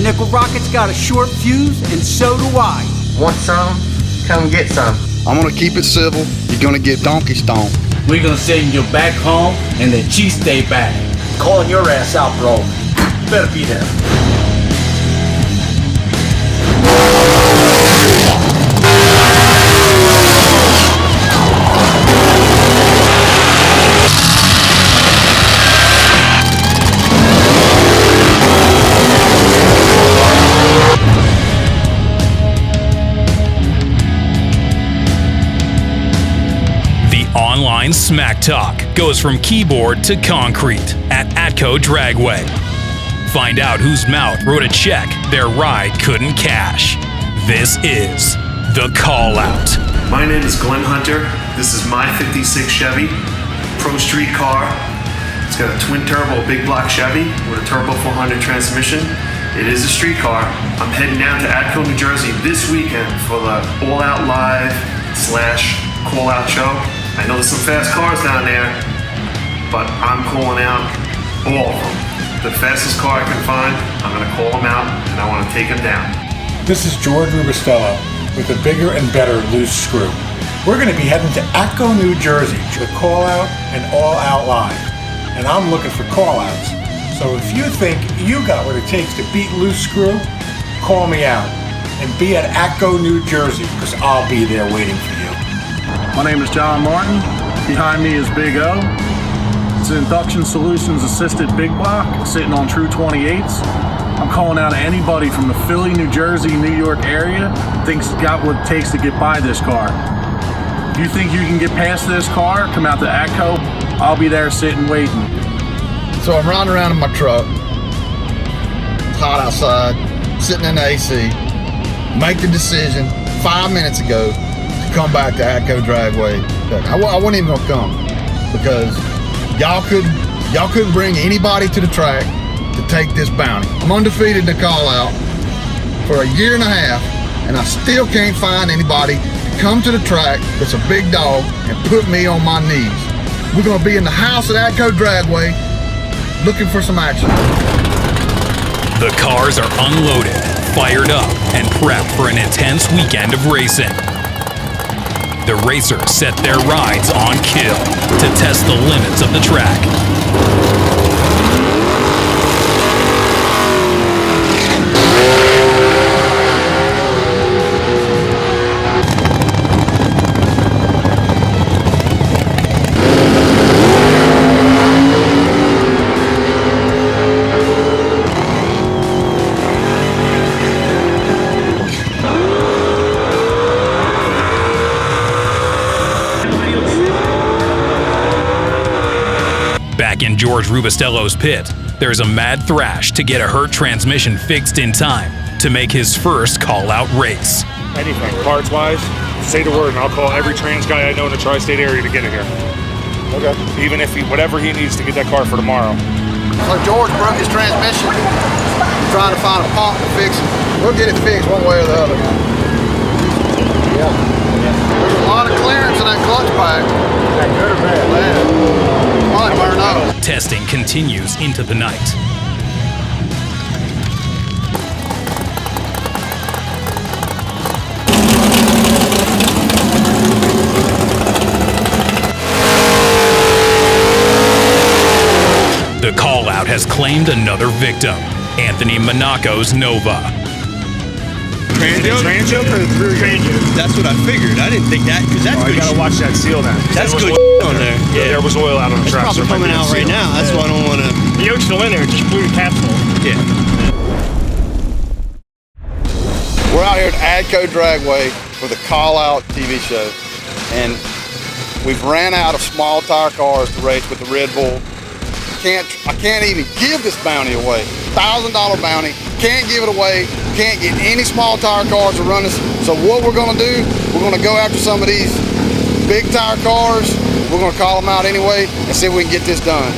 Nickel Rocket's got a short fuse, and so do I. Want some? Come get some. I'm gonna keep it civil. You're gonna get donkey stoned. We're gonna send you back home and the cheese stay back. Calling your ass out, bro. Better be there. Online smack talk goes from keyboard to concrete at Atco Dragway. Find out whose mouth wrote a check their ride couldn't cash. This is The Call Out. My name is Glenn Hunter. This is my 56 Chevy, Pro Street car. It's got a twin turbo big block Chevy with a turbo 400 transmission. It is a street car. I'm heading down to Atco, New Jersey this weekend for the All Out Live / Call Out show. I know there's some fast cars down there, but I'm calling out all of them. The fastest car I can find, I'm gonna call them out, and I wanna take them down. This is George Rubistello with a bigger and better loose screw. We're gonna be heading to Atco, New Jersey to Call Out and All Out Live. And I'm looking for call outs. So if you think you got what it takes to beat loose screw, call me out. And be at Atco, New Jersey, because I'll be there waiting for you. My name is John Martin. Behind me is Big O. It's an Induction Solutions assisted big block sitting on true 28s. I'm calling out to anybody from the Philly, New Jersey, New York area thinks it's got what it takes to get by this car. If you think you can get past this car, come out to Atco. I'll be there sitting waiting. So I'm riding around in my truck. It's hot outside, sitting in the AC. Make the decision 5 minutes ago to come back to Atco Dragway. I wasn't even gonna come because y'all couldn't bring anybody to the track to take this bounty. I'm undefeated in the call out for a year and a half, and I still can't find anybody to come to the track that's a big dog and put me on my knees. We're gonna be in the house at Atco Dragway looking for some action. The cars are unloaded, fired up, and prepped for an intense weekend of racing. The racers set their rides on kill to test the limits of the track. Back in George Rubistello's pit, there's a mad thrash to get a hurt transmission fixed in time to make his first call-out race. Anything, parts-wise, say the word and I'll call every trans guy I know in the tri-state area to get it here. Okay. Even if whatever he needs to get that car for tomorrow. So George broke his transmission, trying to find a pump to fix it. We'll get it fixed one way or the other. Yeah. There's a lot of clearance in that clutch pack. Is that good or bad? Might burn out. Testing continues into the night. The call-out has claimed another victim, Anthony Monaco's Nova. Transjump or through transjump? That's what I figured. I didn't think that, because that's I gotta watch that seal then. That's good on there. Yeah, there was oil out on the It's track. probably coming out right now. That's why I don't want to. The yoke's still in there, just blew the capsule. Yeah. We're out here at Atco Dragway for the Call Out TV show, and we've ran out of small tire cars to race with the Red Bull. I can't even give this bounty away. $1,000 bounty, can't give it away, can't get any small tire cars to run us. So what we're gonna do, we're gonna go after some of these big tire cars. We're gonna call them out anyway and see if we can get this done.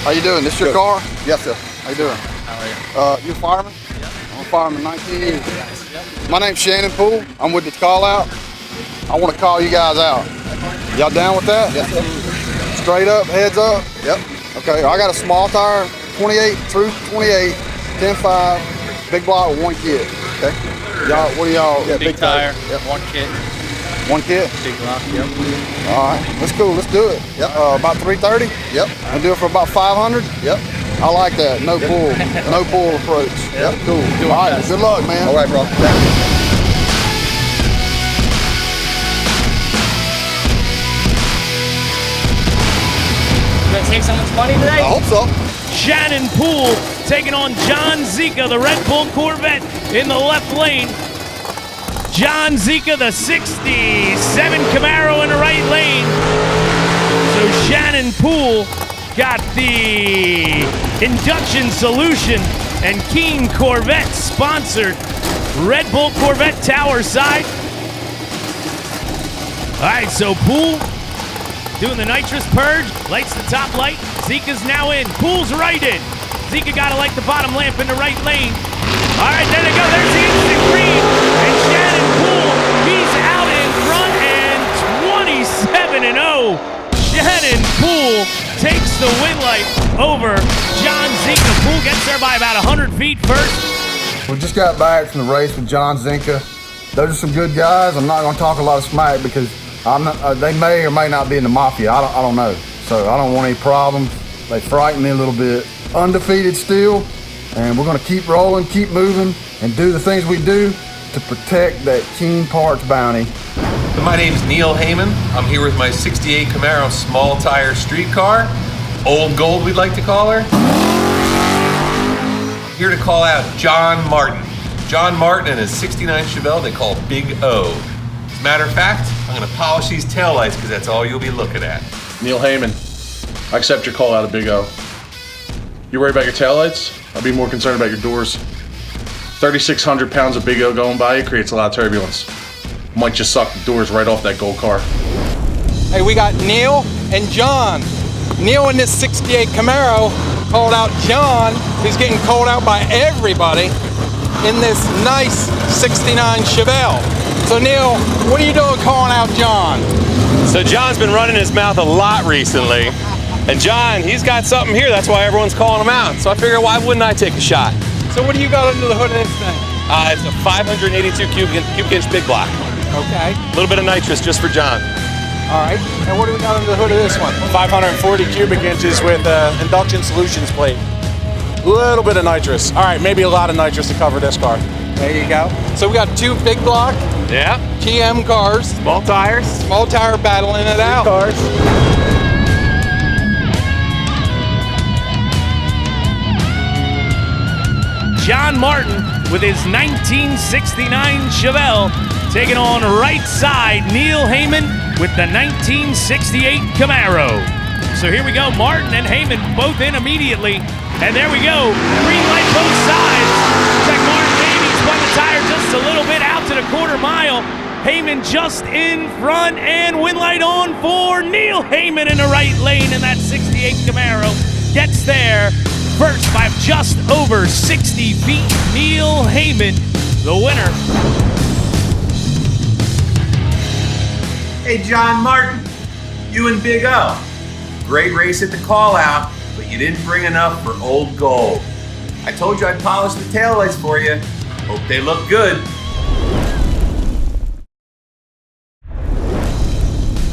How you doing? This your car? Yes, sir. How you doing? How are you? You a fireman? I'm a fireman, 19 years. My name's Shannon Poole. I'm with the Call Out. I want to call you guys out. Y'all down with that? Yes, sir. Straight up, heads up? Yep. Okay, I got a small tire, 28 through 28, 10.5, big block with one kit. Okay. Y'all, what do y'all? Yeah, big tire. Yep. One kit. One kit? Big block, yep. All right, that's cool. Let's do it. Yep. About 330? Yep. We'll do it for about 500? Yep. I like that. No pull. No pull approach. Yep. Cool. All right, good luck, man. All right, bro. Thank you. You gonna take someone's money today? I hope so. Shannon Poole taking on John Zika, the Red Bull Corvette, in the left lane. John Zika, the 67 Camaro in the right lane. So Shannon Poole got the induction solution and Keen Corvette sponsored Red Bull Corvette tower side. All right, so Poole doing the nitrous purge, lights the top light. Zika's now in. Poole's right in. Zika got to light the bottom lamp in the right lane. All right, there they go. There's the instant green. And Shannon Poole, he's out in front and 27-0. Shannon Poole takes the win light over John Zika. Poole gets there by about 100 feet first. We just got back from the race with John Zinka. Those are some good guys. I'm not going to talk a lot of smack because they may or may not be in the mafia. I don't know. So I don't want any problems. They frighten me a little bit. Undefeated still, and we're going to keep rolling, keep moving, and do the things we do to protect that Keen Parts bounty. My name's Neil Heyman. I'm here with my 68 Camaro small tire street car. Old Gold, we'd like to call her. Here to call out John Martin. John Martin and his 69 Chevelle they call Big O. As a matter of fact, I'm gonna polish these taillights because that's all you'll be looking at. Neil Heyman, I accept your call out of Big O. You worry about your taillights? I'd be more concerned about your doors. 3,600 pounds of Big O going by you creates a lot of turbulence. Might just suck the doors right off that gold car. Hey, we got Neil and John. Neil in this 68 Camaro called out John, who's getting called out by everybody in this nice 69 Chevelle. So Neil, what are you doing calling out John? So John's been running his mouth a lot recently. And John, he's got something here, that's why everyone's calling him out. So I figured, why wouldn't I take a shot? So what do you got under the hood of this thing? It's a 582 cubic inch big block. Okay. A little bit of nitrous just for John. All right. And what do we got under the hood of this one? 540 cubic inches with induction solutions plate. A little bit of nitrous. All right, maybe a lot of nitrous to cover this car. There you go. So we got two big block Yeah. GM cars. Small tires. Small tire battling it out. Cars. John Martin with his 1969 Chevelle taking on right side Neil Heyman with the 1968 Camaro. So here we go, Martin and Heyman both in immediately. And there we go, green light both sides. Looks like Martin maybe spun the tire just a little bit out to the quarter mile. Heyman just in front and win light on for Neil Heyman in the right lane in that 68 Camaro. Gets there first by just over 60 feet. Neil Heyman, the winner. Hey, John Martin, you and Big O. Great race at the call out, but you didn't bring enough for Old Gold. I told you I'd polish the taillights for you. Hope they look good.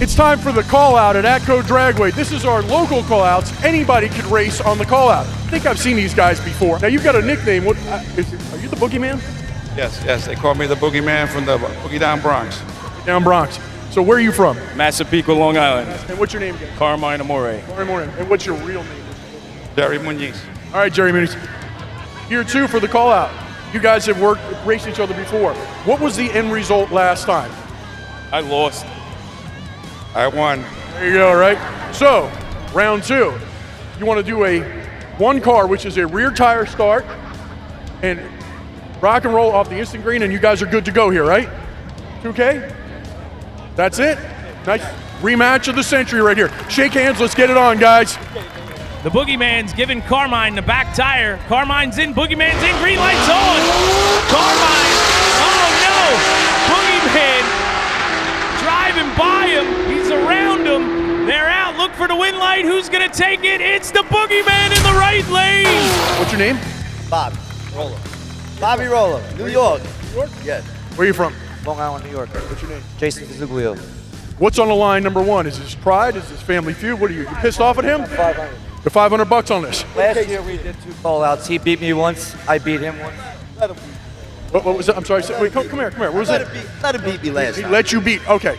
It's time for the call out at Atco Dragway. This is our local call outs. Anybody could race on the call out. I think I've seen these guys before. Now you've got a nickname. Are you the Boogeyman? Yes, they call me the Boogeyman from the Boogie Down Bronx. Down Bronx. So where are you from? Massapequa, Long Island. And what's your name again? Carmine Amore. Carmine. And what's your real name? Jerry Muniz. All right, Jerry Muniz. Here too for the call out. You guys have raced each other before. What was the end result last time? I lost. I won. There you go, right? So, round two. You want to do a one car, which is a rear tire start, and rock and roll off the instant green, and you guys are good to go here, right? 2K? That's it. Nice rematch of the century right here. Shake hands, let's get it on, guys. The Boogeyman's giving Carmine the back tire. Carmine's in, Boogeyman's in, green lights on. Carmine, oh no! Boogeyman over to Winlight. Who's going to take it? It's the boogeyman in the right lane. What's your name? Bob Rollo. Bobby Rollo, New York. New York? Yes. Where are you from? Long Island, New York. What's your name? Jason Fazzuglio. What's on the line, number one? Is this pride? Is this family feud? What are you pissed off at him? 500. The $500 on this. Last year we did 2 call-outs. He beat me once. I beat him once. Let him beat. What was that? I'm sorry. Wait, come here. What was that? Let him beat me last He time. let you beat. Okay.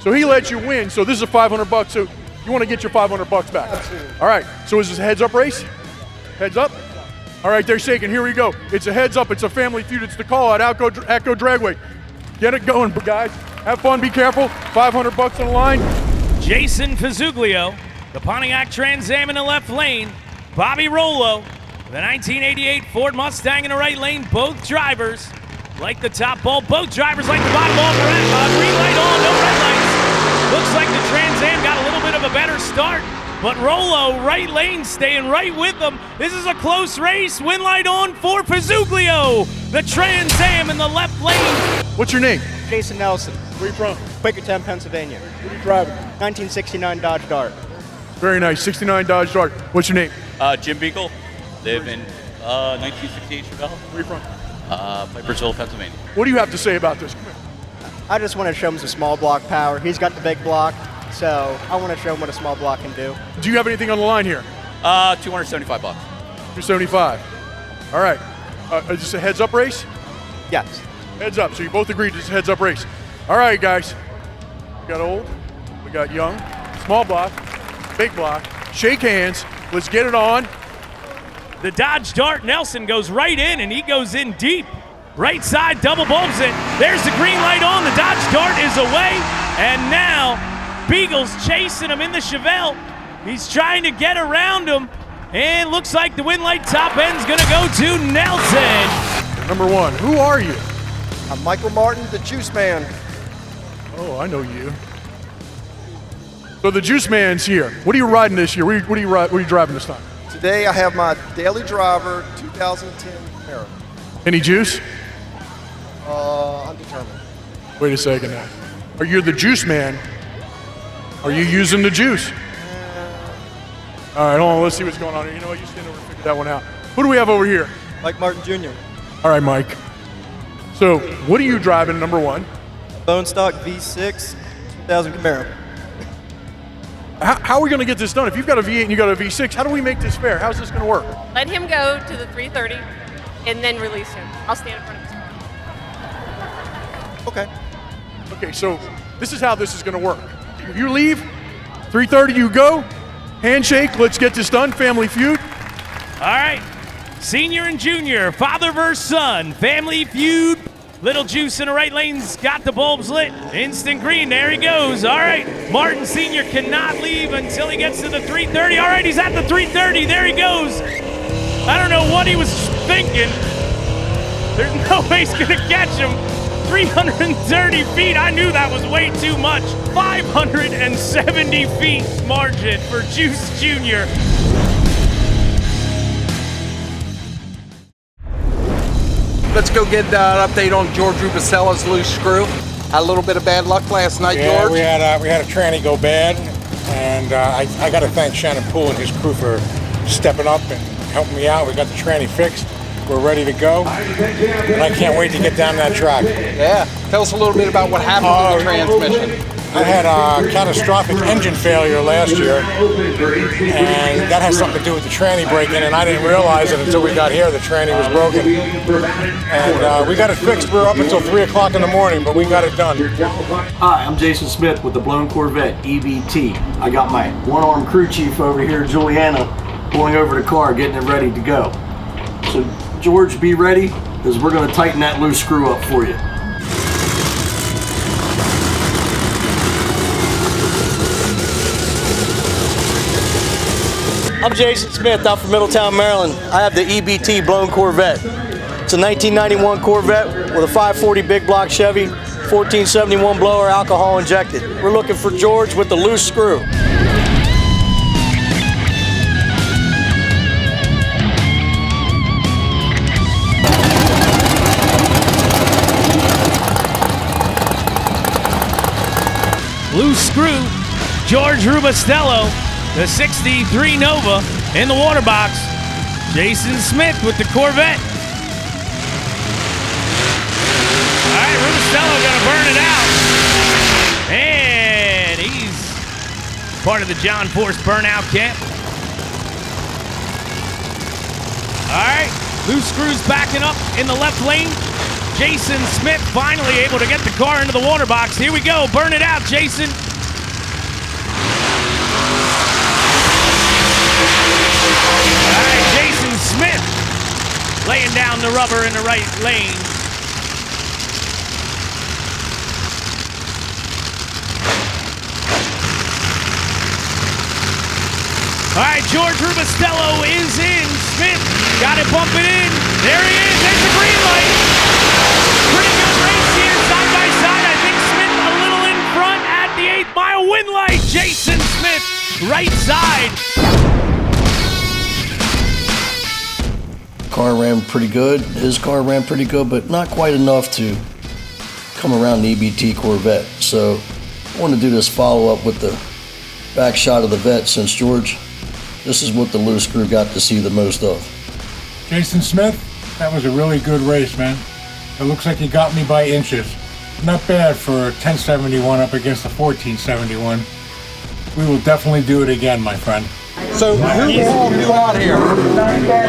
So he let you win. So this is a $500. So you want to get your $500 back. Absolutely. All right. So is this a heads-up race? Heads up? All right, they're shaking. Here we go. It's a heads up. It's a family feud. It's the call at Atco Dragway. Get it going, guys. Have fun. Be careful. $500 on the line. Jason Fazzuglio, the Pontiac Trans Am in the left lane. Bobby Rollo, the 1988 Ford Mustang in the right lane. Both drivers like the top ball. Both drivers like the bottom ball. Green light on, no red lights. Looks like the Trans Am got a little bit of a better start. But Rollo, right lane, staying right with them. This is a close race. Win light on for Fazzuglio. The Trans Am in the left lane. What's your name? Jason Nelson. Where you from? Quakertown, Pennsylvania. What are you driving? 1969 Dodge Dart. Very nice. 69 Dodge Dart. What's your name? Jim Beagle. Live in 1968 Chevelle. Where you from? Pipersville, Pennsylvania. What do you have to say about this? Come here. I just want to show him some small block power. He's got the big block, so I want to show him what a small block can do. Do you have anything on the line here? $275. 275. All right. Is this a heads-up race? Yes. Heads up. So you both agreed it's a heads-up race. All right, guys. We got old. We got young. Small block. Big block. Shake hands. Let's get it on. The Dodge Dart Nelson goes right in, and he goes in deep. Right side, double bulbs it. There's the green light on. The Dodge Dart is away. And now, Beagle's chasing him in the Chevelle. He's trying to get around him. And looks like the Winlight top end's going to go to Nelson. Number one, who are you? I'm Michael Martin, the Juice Man. Oh, I know you. So the Juice Man's here. What are you riding this year? What are you driving this time? Today I have my daily driver 2010 Camaro. Any juice? Undetermined. Wait a second now. Are you the Juice Man? Are you using the juice? All right, hold on. Let's see what's going on here. You know what? You stand over and figure that one out. Who do we have over here? Mike Martin Jr. All right, Mike. So what are you driving, number one? Bone stock V6 2000 Camaro. How are we going to get this done? If you've got a V8 and you got a V6, how do we make this fair? How's this going to work? Let him go to the 330 and then release him. I'll stand in front of his car. Okay. Okay, so this is how this is going to work. You leave, 330 you go, handshake, let's get this done, family feud. All right, senior and junior, father versus son, family feud. Little Juice in the right lane's got the bulbs lit. Instant green, there he goes. All right, Martin Sr. cannot leave until he gets to the 330. All right, he's at the 330, there he goes. I don't know what he was thinking. There's no way he's gonna catch him. 330 feet, I knew that was way too much. 570 feet margin for Juice Jr. Let's go get an update on George Rubicella's loose screw. Had a little bit of bad luck last night, Yeah, George. we had a tranny go bad, and I got to thank Shannon Poole and his crew for stepping up and helping me out. We got the tranny fixed. We're ready to go, and I can't wait to get down that track. Yeah, tell us a little bit about what happened with the transmission. I had a catastrophic engine failure last year, and that has something to do with the tranny breaking, and I didn't realize it until we got here. The tranny was broken, and we got it fixed. We were up until 3 o'clock in the morning, but we got it done. Hi, I'm Jason Smith with the Blown Corvette EBT. I got my one-armed crew chief over here, Juliana, pulling over the car, getting it ready to go. So, George, be ready, because we're going to tighten that loose screw up for you. I'm Jason Smith, out from Middletown, Maryland. I have the EBT Blown Corvette. It's a 1991 Corvette with a 540 big block Chevy, 1471 blower, alcohol injected. We're looking for George with the loose screw. Loose screw, George Rubicello. the 63 Nova in the water box. Jason Smith with the Corvette. All right, Rubistello gonna burn it out. And he's part of the John Force burnout camp. All right, loose screws backing up in the left lane. Jason Smith finally able to get the car into the water box. Here we go, burn it out, Jason. All right, Jason Smith laying down the rubber in the right lane. All right, George Rubistello is in. Smith got it bumping in. There he is. There's the green light. Pretty good race here, side by side. I think Smith a little in front at the 8th mile win light. Jason Smith, right side. Car ran pretty good. His car ran pretty good, but not quite enough to come around the EBT Corvette. So I want to do this follow-up with the back shot of the Vette since George, this is what the loose screw got to see the most of. Jason Smith, that was a really good race, man. It looks like you got me by inches. Not bad for a 1071 up against a 1471. We will definitely do it again, my friend. So who called you out here?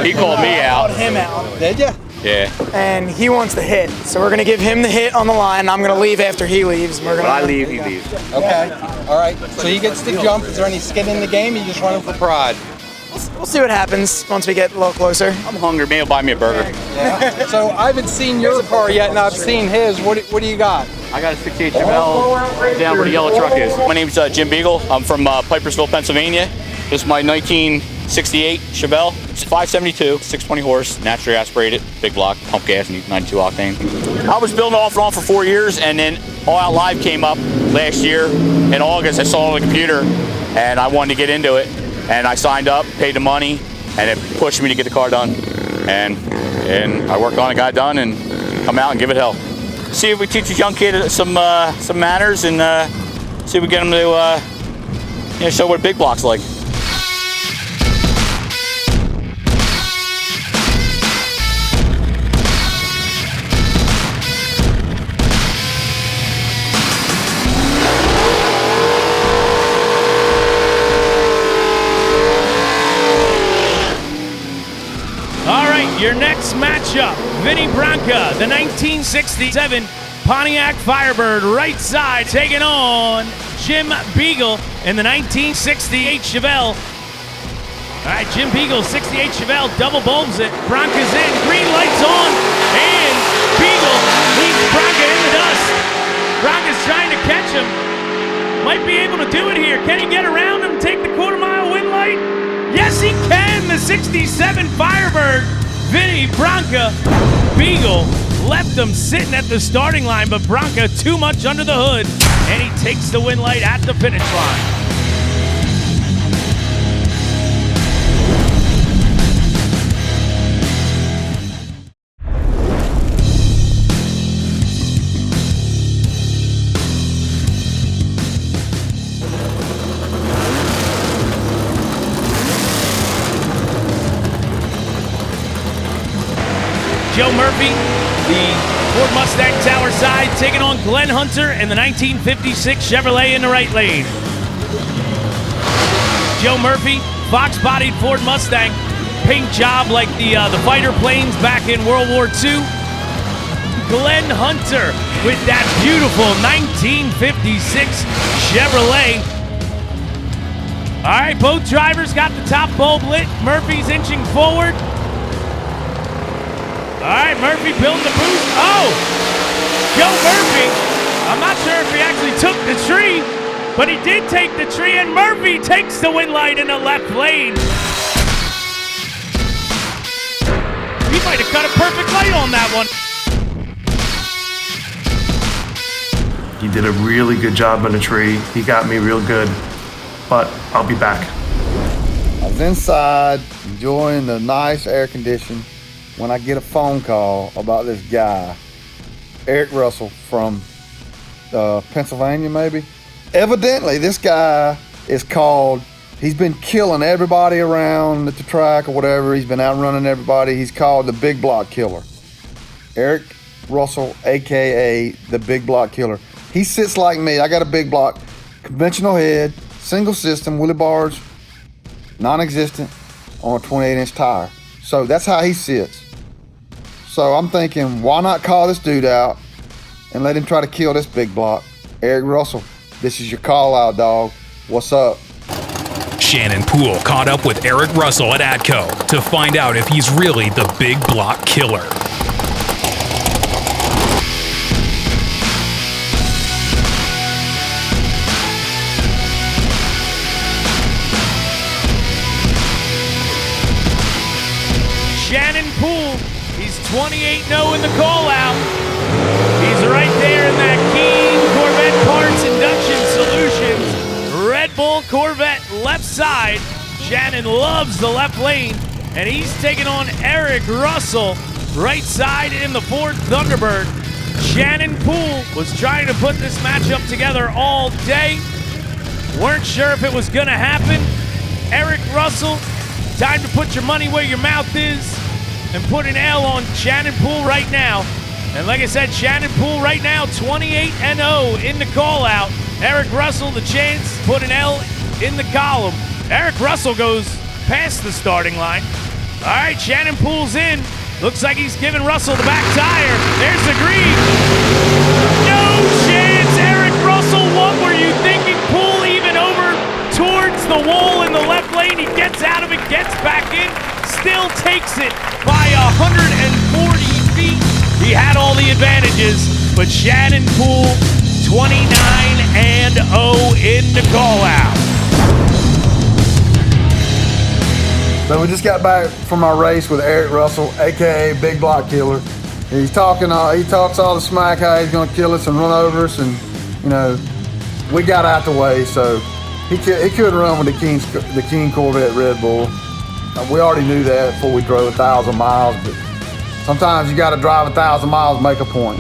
He called me out. Him out. Did you? Yeah. And he wants the hit. So we're going to give him the hit on the line. I'm going to leave after he leaves. We're gonna When I leave, he leaves. Okay. All right. So he gets to jump. Is there any skin in the game? You just run him for pride? We'll see what happens once we get a little closer. I'm hungry. Maybe he'll buy me a burger. Yeah. So I haven't seen your car yet, and I've seen his. What do you got? I got a 68 Chevelle down where the yellow truck is. My name's Jim Beagle. I'm from Pipersville, Pennsylvania. This is my 1968 Chevelle. It's 572, 620 horse, naturally aspirated, big block, pump gas, 92 octane. I was building off and on for 4 years, and then All Out Live came up last year in August. I saw it on the computer, and I wanted to get into it. And I signed up, paid the money, and it pushed me to get the car done. And I worked on it, got it done, and come out and give it hell. See if we teach a young kid some manners, and see if we get them to show what a big block's like. Your next matchup, Vinny Branca, the 1967 Pontiac Firebird, right side, taking on Jim Beagle in the 1968 Chevelle. All right, Jim Beagle, 68 Chevelle, double bulbs it. Branca's in, green lights on, and Beagle leaves Branca in the dust. Branca's trying to catch him. Might be able to do it here. Can he get around him, take the quarter-mile win light? Yes, he can, the 67 Firebird. Vinny Branca, Beagle left him sitting at the starting line, but Branca too much under the hood, and he takes the win light at the finish line. Joe Murphy, the Ford Mustang Tower side, taking on Glenn Hunter in the 1956 Chevrolet in the right lane. Joe Murphy, box-bodied Ford Mustang, paint job like the fighter planes back in World War II. Glenn Hunter with that beautiful 1956 Chevrolet. All right, both drivers got the top bulb lit. Murphy's inching forward. All right, Murphy building the boost. Oh, Joe Murphy. I'm not sure if he actually took the tree, but he did take the tree, and Murphy takes the win light in the left lane. He might have cut a perfect light on that one. He did a really good job on the tree. He got me real good, but I'll be back. I was inside enjoying the nice air conditioning when I get a phone call about this guy, Eric Russell from Pennsylvania, maybe. Evidently, this guy is called He's been killing everybody around at the track or whatever. He's been outrunning everybody. He's called the Big Block Killer. Eric Russell, AKA the Big Block Killer. He sits like me. I got a big block, conventional head, single system, wheelie bars, non-existent on a 28-inch tire. So that's how he sits. So I'm thinking, why not call this dude out and let him try to kill this big block? Eric Russell, this is your call out, dog. What's up? Shannon Poole caught up with Eric Russell at Atco to find out if he's really the Big Block Killer. Shannon Poole, he's 28-0 in the call-out. He's right there in that Keen Corvette Parts Induction Solutions Red Bull Corvette left side. Shannon loves the left lane, and he's taking on Eric Russell right side in the Ford Thunderbird. Shannon Poole was trying to put this matchup together all day. Weren't sure if it was going to happen. Eric Russell, time to put your money where your mouth is and put an L on Shannon Poole right now. And like I said, Shannon Poole right now 28-0 in the call out. Eric Russell the chance to put an L in the column. Eric Russell goes past the starting line. All right, Shannon Poole's in. Looks like he's giving Russell the back tire. There's the green. No chance, Eric Russell. What were you thinking? Poole even over towards the wall in the left lane. He gets out of it, gets back in, still takes it by 140 feet. He had all the advantages, but Shannon Poole 29-0 in the call out. So we just got back from our race with Eric Russell, AKA Big Block Killer. He's talking, he talks all the smack how he's gonna kill us and run over us, and you know, we got out the way, so he couldn't run with the Keen Corvette Red Bull. We already knew that before we drove 1,000 miles, but sometimes you gotta drive 1,000 miles to make a point.